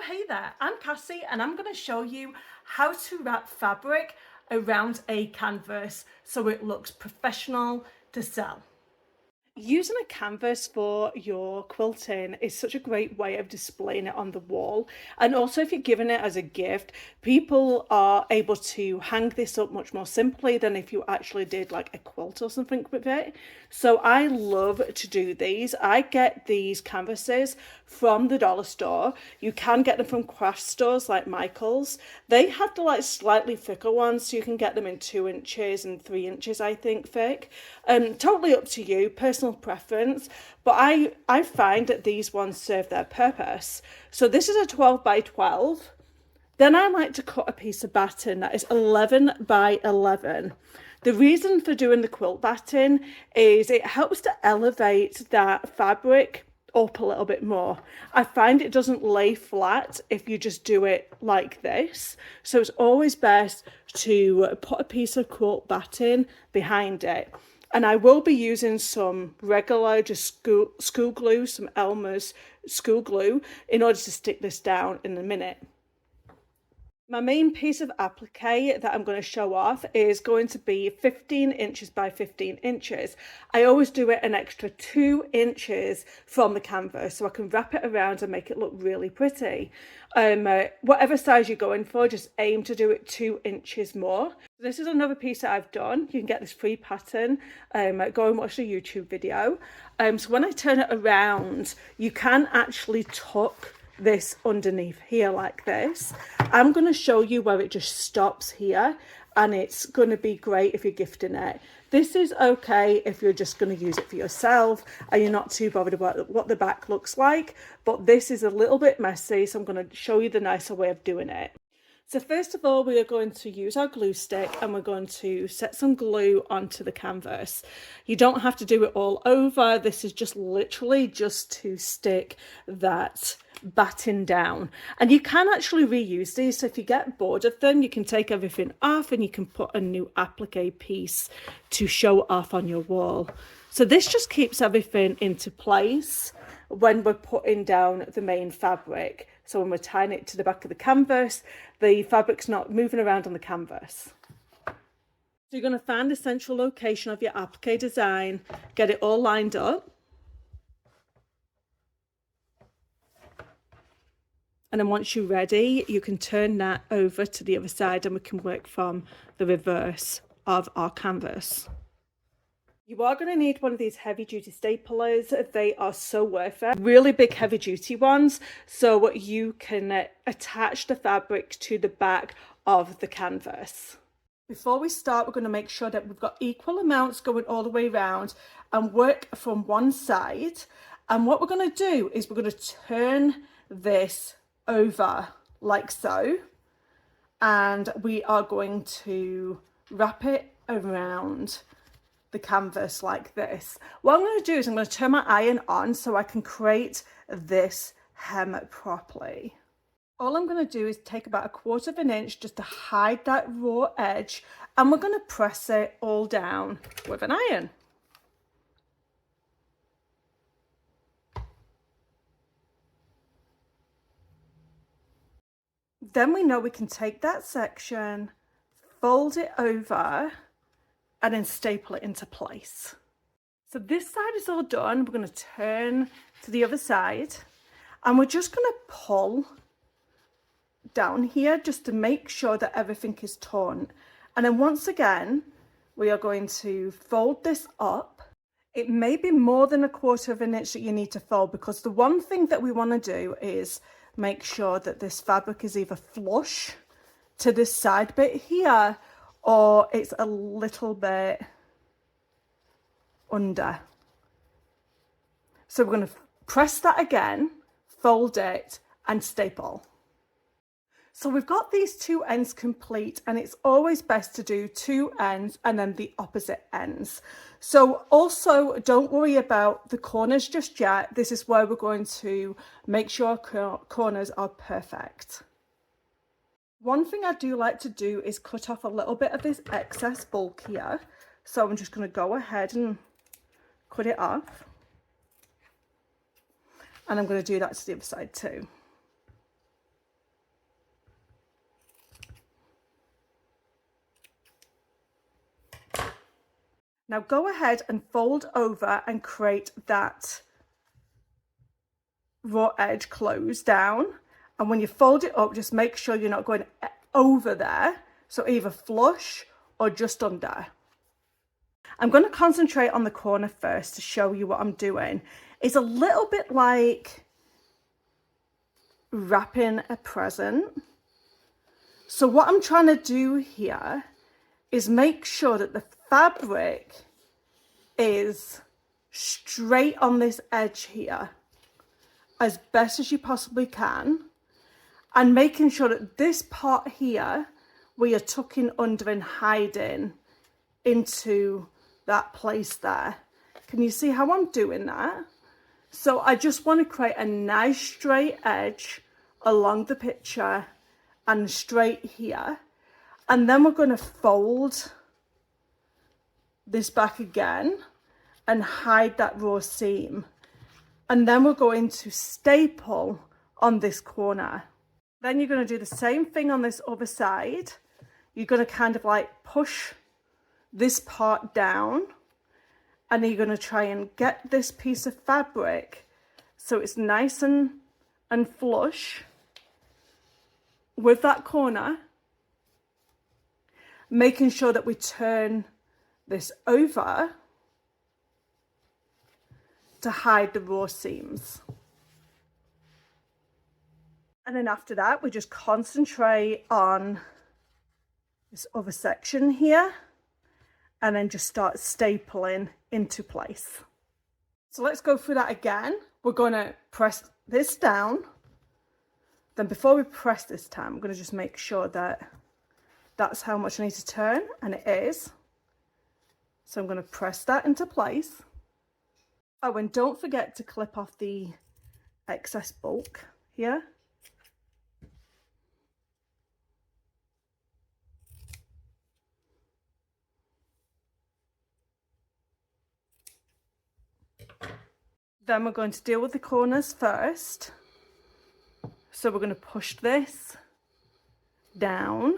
Hey there, I'm Cassie and I'm going to show you how to wrap fabric around a canvas so it looks professional to sell. Using a canvas for your quilting is such a great way of displaying it on the wall, and also if you're giving it as a gift, people are able to hang this up much more simply than if you actually did like a quilt or something with it. So I love to do these. I get these canvases from the dollar store. You can get them from craft stores like Michael's. They have the like slightly thicker ones, so you can get them in 2 inches and 3 inches, I think, thick. Totally up to you, personal preference, but I find that these ones serve their purpose. So this is a 12 by 12. Then I like to cut a piece of batting that is 11 by 11. The reason for doing the quilt batting is it helps to elevate that fabric up a little bit more. I find it doesn't lay flat if you just do it like this. So it's always best to put a piece of quilt batting behind it. And I will be using some regular just school glue, some Elmer's school glue, in order to stick this down in a minute. My main piece of applique that I'm going to show off is going to be 15 inches by 15 inches. I always do it an extra 2 inches from the canvas so I can wrap it around and make it look really pretty. Whatever size you're going for, just aim to do it 2 inches more. This is another piece that I've done. You can get this free pattern. Go and watch the YouTube video. So when I turn it around, you can actually tuck this underneath here like this. I'm going to show you where it just stops here, and it's going to be great if you're gifting it. This is okay if you're just going to use it for yourself and you're not too bothered about what the back looks like, but this is a little bit messy, so I'm going to show you the nicer way of doing it. So first of all, we are going to use our glue stick and we're going to set some glue onto the canvas. You don't have to do it all over. This is just literally just to stick that batting down. And you can actually reuse these. So if you get bored of them, you can take everything off and you can put a new applique piece to show off on your wall. So this just keeps everything into place when we're putting down the main fabric. So when we're tying it to the back of the canvas, the fabric's not moving around on the canvas. So you're going to find the central location of your applique design, get it all lined up. And then once you're ready, you can turn that over to the other side and we can work from the reverse of our canvas. You are going to need one of these heavy duty staplers. They are so worth it. Really big heavy duty ones, so you can attach the fabric to the back of the canvas. Before we start, we're going to make sure that we've got equal amounts going all the way around and work from one side. And what we're going to do is we're going to turn this over like so, and we are going to wrap it around the canvas like this. What I'm going to do is I'm going to turn my iron on so I can create this hem properly. All I'm going to do is take about 1/4 inch just to hide that raw edge, and we're going to press it all down with an iron. Then we know we can take that section, fold it over, and then staple it into place. So this side is all done. We're going to turn to the other side and we're just going to pull down here just to make sure that everything is torn. And then once again, we are going to fold this up. It may be more than 1/4 inch that you need to fold, because the one thing that we want to do is make sure that this fabric is either flush to this side bit here, or it's a little bit under. So we're going to press that again, fold it and staple. So we've got these 2 ends complete, and it's always best to do 2 ends and then the opposite ends. So also don't worry about the corners just yet. This is where we're going to make sure our corners are perfect. One thing I do like to do is cut off a little bit of this excess bulk here. So I'm just going to go ahead and cut it off. And I'm going to do that to the other side too. Now go ahead and fold over and create that raw edge close down. And when you fold it up, just make sure you're not going over there. So either flush or just under. I'm going to concentrate on the corner first to show you what I'm doing. It's a little bit like wrapping a present. So what I'm trying to do here is make sure that the fabric is straight on this edge here as best as you possibly can, and making sure that this part here where you're tucking under and hiding into that place there. Can you see how I'm doing that? So I just want to create a nice straight edge along the picture and straight here, and then we're going to fold this back again and hide that raw seam, and then we're going to staple on this corner. Then you're going to do the same thing on this other side. You're going to kind of like push this part down, and you're going to try and get this piece of fabric so it's nice and flush with that corner, making sure that we turn this over to hide the raw seams. And then after that, we just concentrate on this other section here, and then just start stapling into place. So let's go through that again. We're going to press this down. Then before we press this time, I'm going to just make sure that that's how much I need to turn, and it is. So I'm going to press that into place. Oh, and don't forget to clip off the excess bulk here. Then we're going to deal with the corners first. So we're going to push this down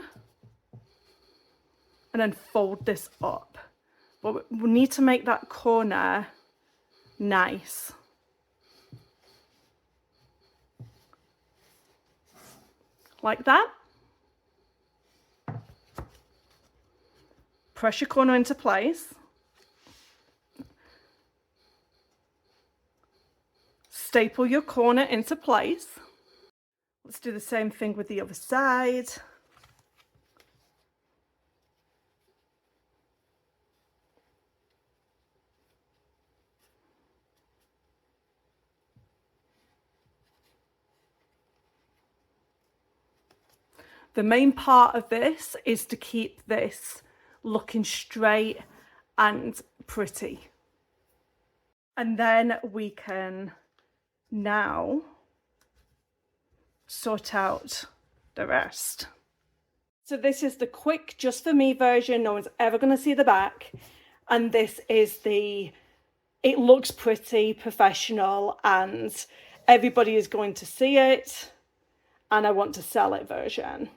and then fold this up. But we need to make that corner nice. Like that. Press your corner into place. Staple your corner into place. Let's do the same thing with the other side. The main part of this is to keep this looking straight and pretty. And then we can now sort out the rest. So this is the quick just for me version. No one's ever going to see the back. And this is it looks pretty professional and everybody is going to see it and I want to sell it version.